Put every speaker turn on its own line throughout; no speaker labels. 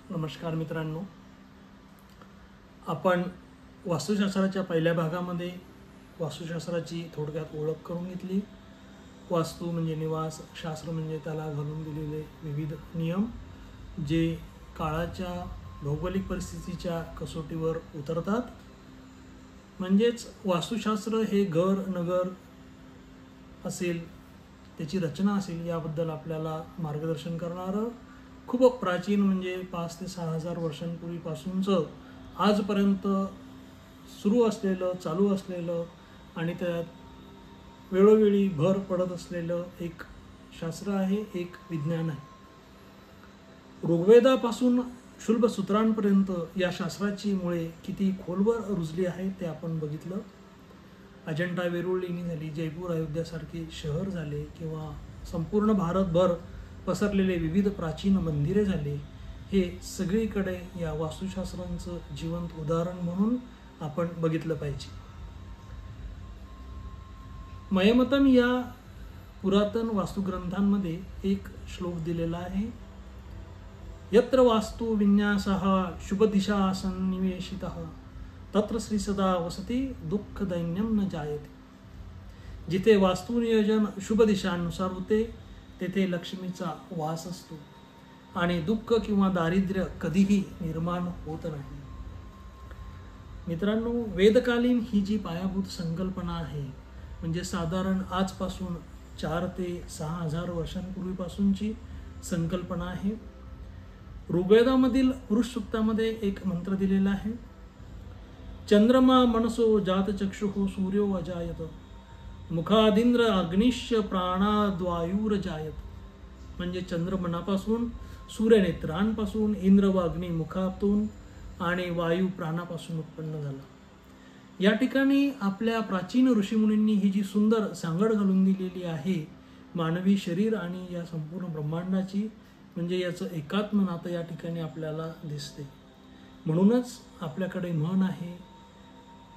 नमस्कार मित्रांनो, आपण वास्तुशास्त्राच्या पहिल्या भागामध्ये वास्तुशास्त्राची थोडक्यात ओळख करून घेतली. वास्तू म्हणजे निवास, शास्त्र म्हणजे त्याला घालून दिलेले विविध नियम जे काळाच्या भौगोलिक परिस्थितीच्या कसोटीवर उतरतात. म्हणजेच वास्तुशास्त्र हे घर, नगर असेल, त्याची रचना असेल याबद्दल आपल्याला मार्गदर्शन करणारं खूप प्राचीन म्हणजे 5,000 ते 6,000 वर्षांपूर्वीपासूनचं आजपर्यंत सुरू असलेलं, चालू असलेलं आणि त्यात वेळोवेळी भर पडत असलेलं एक शास्त्र आहे, एक विज्ञान आहे. ऋग्वेदापासून शुल्ब सूत्रांपर्यंत या शास्त्राची मुळे किती खोलवर रुजली आहे ते आपण बघितलं. अजंठा वेरूळ लेणी झाली, जयपूर अयोध्यासारखे शहर झाले किंवा संपूर्ण भारतभर पसरलेले विविध प्राचीन मंदिरे झाले, हे सगळीकडे या वास्तुशास्त्रांचं जिवंत उदाहरण म्हणून आपण बघितलं पाहिजे. मयमतम या पुरातन वास्तुग्रंथांमध्ये एक श्लोक दिलेला आहे. यत्र वास्तु विन्यासः शुभ दिशा सन्निवेशितः तत्र श्री सदा वसती दुःख दैन्यम न जायते. जिथे वास्तुनियोजन शुभ दिशांनुसार होते तेथे लक्ष्मीचा वास असतो आणि दुःख किंवा दारिद्र्य कधीही निर्माण होत नाही. मित्रांनो, वेदकालीन ही जी पायाभूत संकल्पना आहे, म्हणजे साधारण आजपासून 4,000 ते 6,000 वर्षांपूर्वीपासूनची संकल्पना आहे. ऋग्वेदामधील पुरुष सूक्तामध्ये एक मंत्र दिलेला आहे. चंद्रमा मनसो जातचक्षुः सूर्यो अजायत मुखादिंद्र अग्निश्य प्राणाद्वायुर्जायत. म्हणजे चंद्रमनापासून, सूर्यनेत्रांपासून, इंद्र व अग्नी मुखातून आणि वायू प्राणापासून उत्पन्न झाला. या ठिकाणी आपल्या प्राचीन ऋषीमुनींनी ही जी सुंदर सांगड घालून दिलेली आहे मानवी शरीर आणि या संपूर्ण ब्रह्मांडाची, म्हणजे याचं एकात्म नातं या ठिकाणी आपल्याला दिसते. म्हणूनच आपल्याकडे म्हण आहे,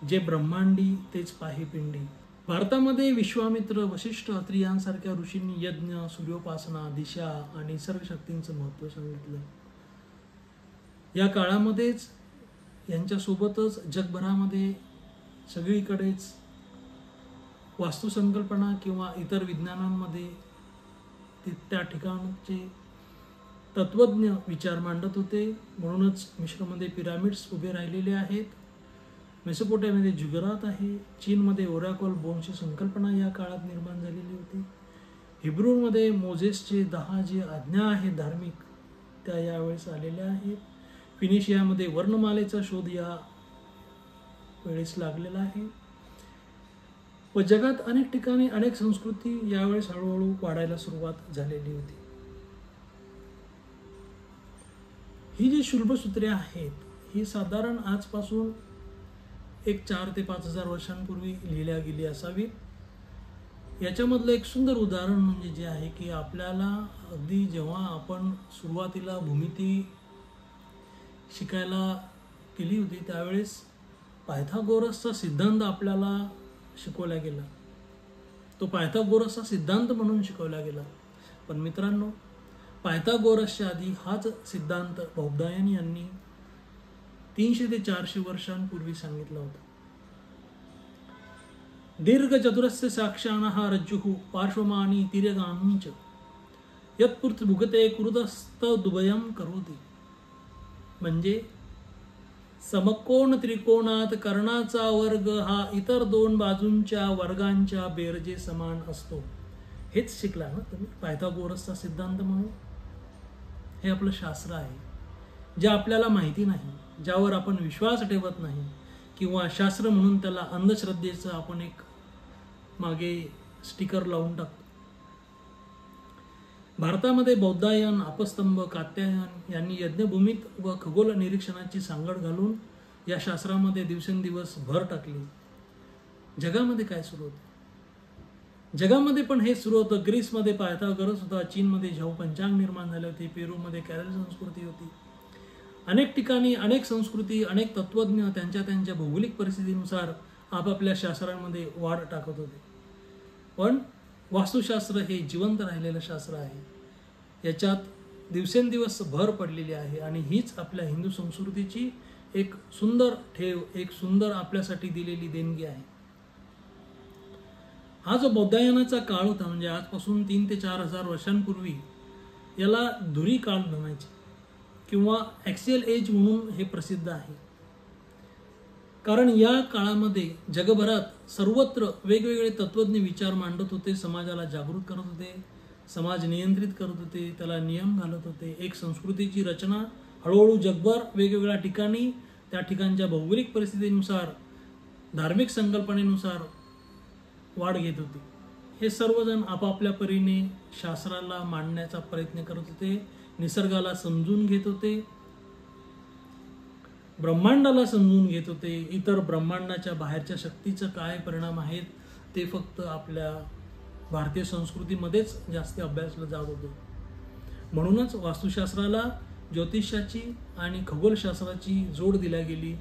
जे ब्रह्मांडी तेच पाही पिंडी. भारतामध्ये विश्वामित्र, वशिष्ठ, अत्री यांसारख्या ऋषींनी यज्ञ, सूर्योपासना, दिशा आणि निसर्ग शक्तींचं महत्त्व सांगितलं. या काळामध्येच यांच्यासोबतच जगभरामध्ये सगळीकडेच वास्तुसंकल्पना किंवा इतर विज्ञानांमध्ये त्या ठिकाणचे तत्त्वज्ञ विचार मांडत होते. म्हणूनच मिस्रमध्ये पिरामिड्स उभे राहिलेले आहेत, मेसोपोटॅमियामध्ये जुगरात आहे, चीनमध्ये ओरॅकल बोनची संकल्पना या काळात निर्माण झालेली होती. हिब्रूमध्ये मोझेसचे 10 जे आज्ञा आहेत धार्मिक, त्या यावेळेस आलेल्या आहेत. फिनिशियामध्ये वर्णमालेचा शोध या वेळेस लागलेला आहे. व जगात अनेक ठिकाणी अनेक संस्कृती यावेळेस हळूहळू वाढायला सुरुवात झालेली होती. ही जी शुल्बसूत्रे आहेत ही साधारण आजपासून 4,000 ते 5,000 वर्षांपूर्वी लिहिल्या गेली असावी. याच्यामधलं एक सुंदर उदाहरण म्हणजे जे आहे की आपल्याला अगदी जेव्हा आपण सुरुवातीला भूमिती शिकायला केली होती त्यावेळेस पायथागोरसचा सिद्धांत आपल्याला शिकवला गेला. तो पायथागोरसचा सिद्धांत म्हणून शिकवला गेला. पण मित्रांनो, पायथागोरसच्या आधी हाच सिद्धांत बौद्धायन यांनी 300 ते 400 वर्षांपूर्वी सांगितलं होतं. दीर्घ चतुरस्य साक्षाणः रज्जुः पार्श्वमानी तिर्यगांच यत्पुत्र भुगते कुरुतस्तदुभयं करोति. म्हणजे समकोण त्रिकोणात कर्णाचा वर्ग हा इतर 2 बाजूंच्या वर्गांच्या बेरजे समान असतो. हेच शिकला ना तुम्ही पायथागोरसचा सिद्धांत म्हणून. हे आपलं शास्त्र आहे, जे आपल्याला माहिती नाही, ज्यावर आपण विश्वास ठेवत नाही, किंवा शास्त्र म्हणून त्याला अंधश्रद्धेचं आपण एक मागे स्टिकर लावून टाकतो. भारतामध्ये बौद्धायन, अपस्तंभ, कात्यायन यांनी यज्ञभूमीत व खगोल निरीक्षणाची सांगड घालून या शास्त्रामध्ये दिवसेंदिवस भर टाकली. जगामध्ये काय सुरू होतं? जगामध्ये पण हे सुरू होतं. ग्रीसमध्ये पायथागोरस होता, चीनमध्ये झोउ पंचांग निर्माण झाले होते, पेरूमध्ये कॅरल संस्कृती होती. अनेक ठिकाणी अनेक संस्कृती, अनेक तत्त्वज्ञ त्यांच्या भौगोलिक परिस्थितीनुसार आपापल्या शास्त्रांमध्ये वाढ टाकत होते. पण वास्तुशास्त्र हे जिवंत राहिलेलं शास्त्र आहे. याच्यात दिवसेंदिवस भर पडलेली आहे आणि हीच आपल्या हिंदू संस्कृतीची एक सुंदर ठेव, एक सुंदर आपल्यासाठी दिलेली देणगी आहे. हा जो बौद्धायनाचा काळ होता, म्हणजे आजपासून 3 ते 4 हजार वर्षांपूर्वी, याला धुरी काळ म्हणायचे किंवा ॲक्सियल एज म्हणून हे प्रसिद्ध आहे. कारण या काळामध्ये जगभरात सर्वत्र वेगवेगळे तत्त्वज्ञ विचार मांडत होते, समाजाला जागृत करत होते, समाज नियंत्रित करत होते, त्याला नियम घालत होते. एक संस्कृतीची रचना हळूहळू जगभर वेगवेगळ्या ठिकाणी त्या ठिकाणच्या भौगोलिक परिस्थितीनुसार, धार्मिक संकल्पनेनुसार वाढ घेत होती. हे सर्वजण आपापल्या परीने शास्त्राला मांडण्याचा प्रयत्न करत होते, निसर्गाला समजून घेत होते, ब्रह्मांडाला समजून घेत होते. इतर ब्रह्मांडाच्या बाहेरच्या शक्तीचं काय परिणाम आहेत ते फक्त आपल्या भारतीय संस्कृतीमध्येच जास्त अभ्यासलं जात होतं. म्हणूनच वास्तुशास्त्राला ज्योतिषाची आणि खगोलशास्त्राची जोड दिल्या गेली,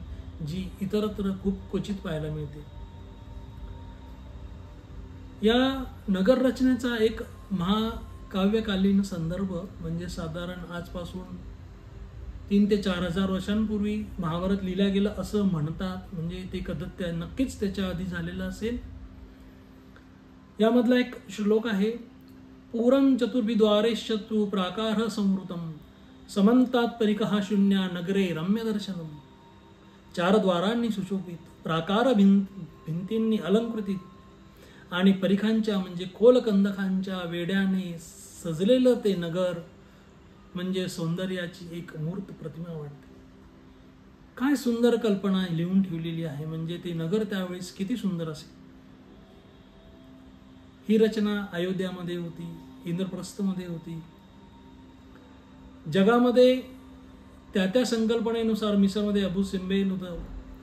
जी इतरत्र खूप क्वचित पाहायला मिळते. या नगररचनेचा एक महाकाव्यकालीन संदर्भ म्हणजे साधारण आजपासून 3 ते 4 हजार वर्षांपूर्वी महाभारत लिहिलं गेलं असं म्हणतात. म्हणजे ते कदाचित नक्कीच त्याच्या आधी झालेलं असेल. यामधला एक श्लोक आहे, पूरं चतुर्विद्वारेश्चतु प्राकार संवृतम समंतात परिकहा शून्या नगरे रम्य दर्शनम. 4 द्वारांनी सुशोभित, प्राकार भिंतींनी अलंकृतित आणि परिखांच्या म्हणजे खोलकंदकांच्या वेड्याने सजलेलं ते नगर म्हणजे सौंदर्याची एक मूर्त प्रतिमा वाटते. काय सुंदर कल्पना लिहून ठेवलेली आहे. म्हणजे ते नगर त्यावेळेस किती सुंदर असेल. ही रचना अयोध्यामध्ये होती, इंद्रप्रस्थमध्ये होती. जगामध्ये त्या संकल्पनेनुसार मिसरमध्ये अबू सिम्बेल होतं,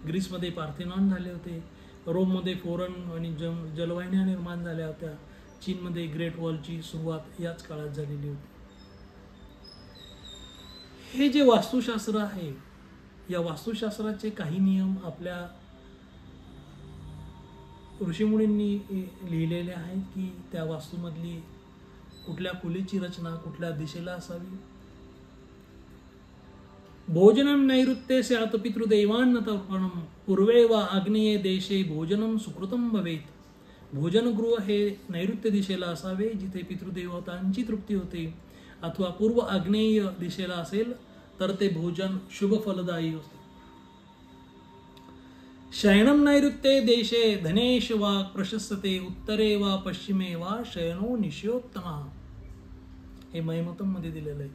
ग्रीसमध्ये पार्थेनॉन झाले होते, रोममध्ये फोरन आणि जलवाहिन्या निर्माण झाल्या होत्या, चीनमध्ये ग्रेट वॉलची सुरुवात याच काळात झालेली होती. हे जे वास्तुशास्त्र आहे, या वास्तुशास्त्राचे काही नियम आपल्या ऋषीमुनींनी लिहिलेले आहेत की त्या वास्तूमधली कुठल्या खोलीची रचना कुठल्या दिशेला असावी. भोजनम नैऋत्ये स्यात् पितृदेवान्न तर्पणम पूर्वे वा आग्नेये देशे भोजनम सुकृतम भवेत. भोजनगृह हे नैऋत्य दिशेला असावे जिथे पितृदेवतांची तृप्ती होते, अथवा पूर्व आग्नेय दिशेला असेल तर ते भोजन शुभ फलदायी असते. शयनम नैऋत्ये देशे धनेश वा प्रशस्ते उत्तरे वा पश्चिमे वा शयनो निश्योत्तमा. हे मैमतम मध्ये दिलेलं आहे.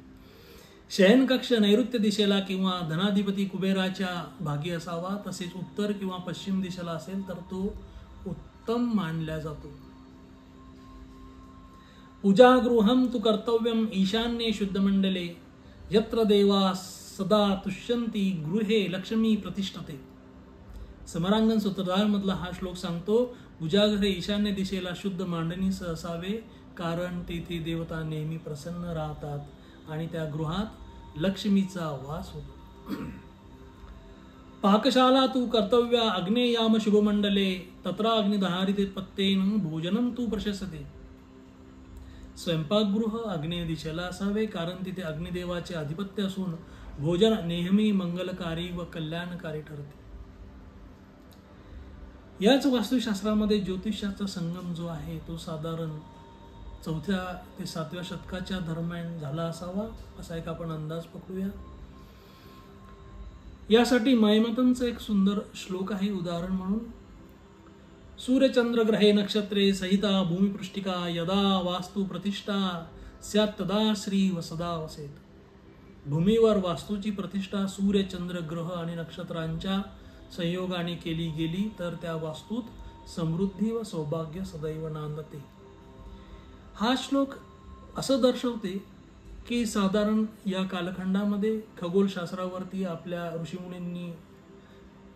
शयन कक्ष नैऋत्य दिशेला किंवा धनाधिपती कुबेराच्या भागी असावा, तसेच उत्तर किंवा पश्चिम दिशेला असेल तर तो उत्तम मानला जातो. पूजागृहं तु कर्तव्यम ईशान्ये शुद्धमंडले यत्र देवा सदा तुष्यन्ति गृहे लक्ष्मी प्रतिष्ठते. समरांगण सूत्रधार मधला हा श्लोक सांगतो, पूजागृह ईशान्य दिशेला शुद्ध मांडणीसह असावे, कारण तेथे देवता नेहमी प्रसन्न राहतात आणि त्या गृहात लक्ष्मीचा वास होतो. पाकशाला तू कर्तव्या अग्नेयाम शुभमंडले तत्र अग्निदहारिते पत्तेन भोजनम तू प्रशस्ते. स्वयंपाकगृह आग्नेय दिशेला असावे, कारण तिथे अग्निदेवाचे आधिपत्य असून भोजन नेहमी मंगलकारी व कल्याणकारी ठरते. याच वास्तुशास्त्रामध्ये ज्योतिषाचा संगम जो आहे तो साधारण 4थ्या ते 7व्या शतकाच्या दरम्यान झाला असावा असा एक आपण अंदाज पकडूया. यासाठी मैमतनचं एक सुंदर श्लोक आहे उदाहरण म्हणून. सूर्यचंद्र ग्रहे नक्षत्रे सहिता भूमिपृष्ठिका यदा वास्तु प्रतिष्ठा स्यात् तदा श्री व सदा वसेत. भूमीवर वास्तूची प्रतिष्ठा सूर्य चंद्र ग्रह आणि नक्षत्रांच्या संयोगाने केली गेली तर त्या वास्तूत समृद्धी व सौभाग्य सदैव नांदते. हा श्लोक असं दर्शवते की साधारण या कालखंडामध्ये खगोलशास्त्रावरती आपल्या ऋषीमुनींनी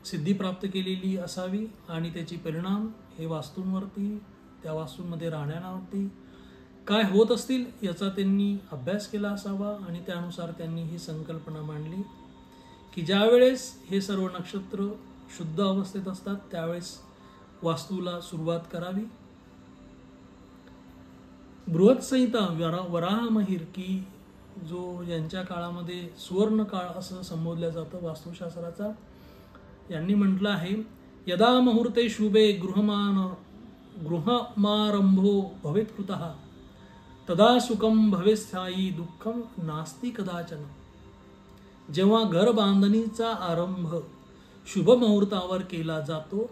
सिद्धी प्राप्त केलेली असावी आणि त्याची परिणाम हे वास्तूंवरती, त्या वास्तूंमध्ये राहण्यावरती काय होत असतील याचा त्यांनी अभ्यास केला असावा आणि त्यानुसार त्यांनी ही संकल्पना मांडली की ज्यावेळेस हे सर्व नक्षत्र शुद्ध अवस्थेत असतात त्यावेळेस वास्तूला सुरुवात करावी. बृहत्संहिता वराहमहिर की जो यांच्या काळामध्ये सुवर्ण काळ असं संबोधलं जातं वास्तुशास्त्राचा, यांनी म्हटलं आहे, यदा मुहूर्ते शुभे गृहमारंभो भवेत् कृतः तदा सुखम भवेस्थायी दुःखम नास्ति कदाचन. जेव्हा घर बांधणीचा आरंभ शुभ मुहूर्तावर केला जातो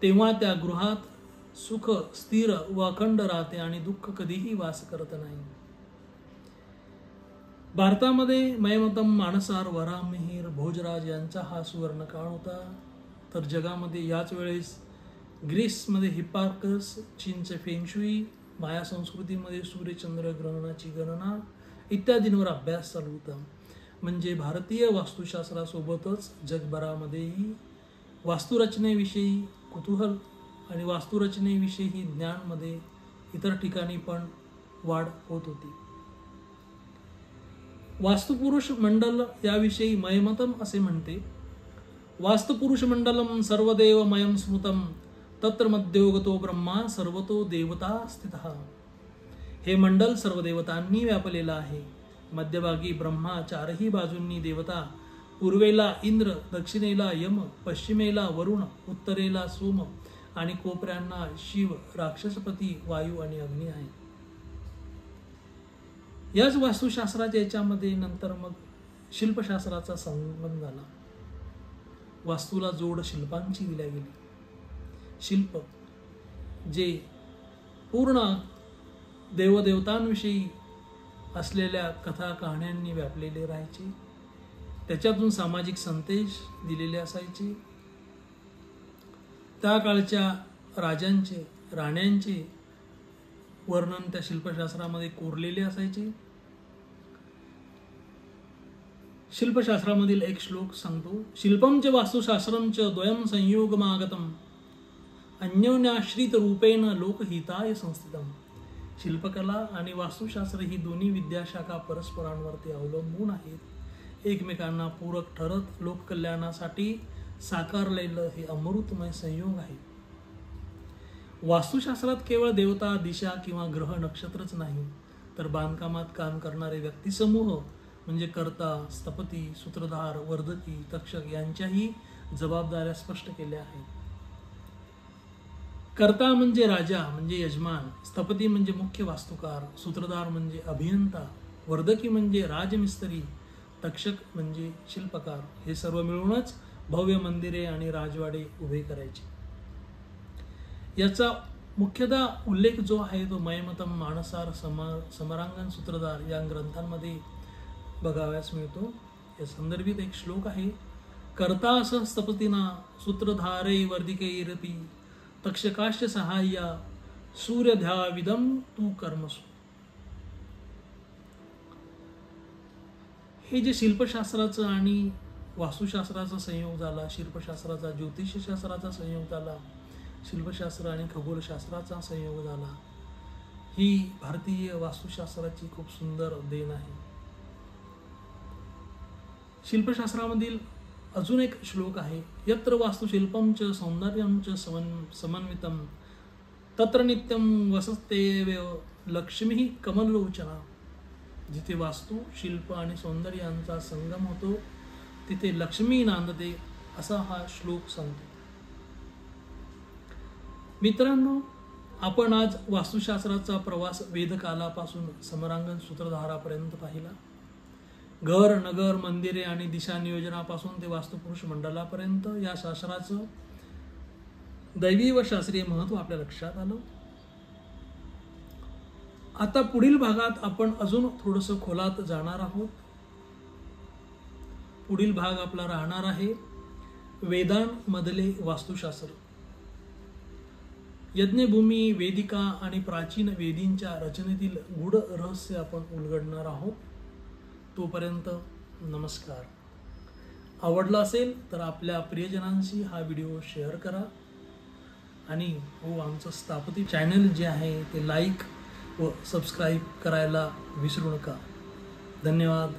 तेव्हा त्या गृहात सुख स्थिर व अखंड राहते आणि दुःख कधीही वास करत नाही. भारतामध्ये मयमतम, मानसार, वराहमिहिर, भोजराज यांचा हा सुवर्ण काळ होता. तर जगामध्ये याच वेळेस ग्रीसमध्ये हिप्पार्कस, चीनचे फेंगशुई, माया संस्कृतीमध्ये सूर्यचंद्र ग्रहणाची गणना इत्यादींवर अभ्यास चालू होता. म्हणजे भारतीय वास्तुशास्त्रासोबतच जगभरामध्येही वास्तुरचनेविषयी कुतूहल आणि वास्तुरचनेविषयी ज्ञानमध्ये इतर ठिकाणी पण वाढ होत होती. वास्तुपुरुष मंडल याविषयी मयमतम असे म्हणते, वास्तुपुरुष मंडलम सर्वदेवमयम स्मृतम तत्र मध्योगतो ब्रह्मा सर्वतो देवता स्थितः. हे मंडल सर्व देवतांनी व्यापलेलं आहे. मध्यभागी ब्रह्मा, चारही बाजूंनी देवता, पूर्वेला इंद्र, दक्षिणेला यम, पश्चिमेला वरुण, उत्तरेला सोम आणि कोपऱ्यांना शिव, राक्षसपती वायू आणि अग्नी आहे. याच वास्तुशास्त्राच्या याच्यामध्ये नंतर मग शिल्पशास्त्राचा संबंध झाला. वास्तूला जोड शिल्पांची दिल्या गेली. शिल्प जे पूर्ण देवदेवतांविषयी असलेल्या कथा कहाण्यांनी व्यापलेले राहायचे, त्याच्यातून सामाजिक संदेश दिलेले असायचे. त्या काळच्या राजांचे, राण्यांचे वर्णन त्या शिल्पशास्त्रामध्ये कोरलेले असायचे. शिल्पशास्त्रामधील एक श्लोक सांगतो, शिल्पम च वास्तुशास्त्रम च द्वयम संयोगमागतम अन्योन्याश्रित रूपेण लोकहिताय संस्थितम. शिल्पकला आणि वास्तुशास्त्र ही दोन्ही विद्याशाखा परस्परांवरती अवलंबून आहेत. एकमेकांना पूरक ठरत लोककल्याणासाठी साकारलेलं हे अमृतमय संयोग आहे. वास्तुशास्त्रात केवळ देवता, दिशा किंवा ग्रह नक्षत्रच नाही, तर बांधकामात काम करणारे व्यक्तिसमूह म्हणजे कर्ता, स्थपती, सूत्रधार, वर्धकी, तक्षक यांच्याही जबाबदाऱ्या स्पष्ट केल्या आहेत. कर्ता म्हणजे राजा म्हणजे यजमान, स्थपती म्हणजे मुख्य वास्तुकार, सूत्रधार म्हणजे अभियंता, वर्धकी म्हणजे राजमिस्त्री, तक्षक म्हणजे शिल्पकार. हे सर्व मिळूनच भव्य मंदिरे आणि राजवाडे उभे करायचे. याचा मुख्यतः उल्लेख जो आहे तो मयमतम, मानसार, समरांगण, सूत्रधार या ग्रंथांमध्ये बघावयास मिळतो. या संदर्भित एक श्लोक आहे, कर्ता स स्थपतीना सूत्रधारे वर्धिकैरपि तक्षकाश्च सहाय्या सूर्यध्याविदम तू कर्मसु. हे जे शिल्पशास्त्राचं आणि वास्तुशास्त्राचा संयोग झाला, शिल्पशास्त्राचा ज्योतिषशास्त्राचा संयोग झाला, शिल्पशास्त्र आणि खगोलशास्त्राचा संयोग झाला, ही भारतीय वास्तुशास्त्राची खूप सुंदर देण आहे. शिल्पशास्त्रामधील अजून एक श्लोक आहे, यत्र वास्तुशिल्पम च सौंदर्यम च समन्वितम तत्र नित्यम वसतेव लक्ष्मी कमललोचना. जिथे वास्तू, शिल्प आणि सौंदर्य यांचा संगम होतो तिथे लक्ष्मी नांदते, असा हा श्लोक सांगतो. मित्रांनो, आपण आज वास्तुशास्त्राचा प्रवास वेदकालापासून समरांगण सूत्रधारापर्यंत पाहिला. घर, नगर, मंदिरे आणि दिशा नियोजनापासून ते वास्तुपुरुष मंडलापर्यंत या शास्त्राचं दैवी व शास्त्रीय महत्त्व आपल्या लक्षात आलं. आता पुढील भागात आपण अजून थोडंसं खोलात जाणार आहोत. पुढील भाग आपला राहणार आहे वेदांमधले वास्तुशास्त्र. यज्ञभूमी, वेदिका आणि प्राचीन वेदींच्या रचनेतील गूढ रहस्य आपण उलगडणार आहोत. तोपर्यंत नमस्कार. आवडला असेल तर आपल्या प्रियजनांशी हा व्हिडिओ शेअर करा आणि आमचं स्थापती चॅनल जे आहे ते लाईक व सबस्क्राईब करायला विसरू नका. धन्यवाद.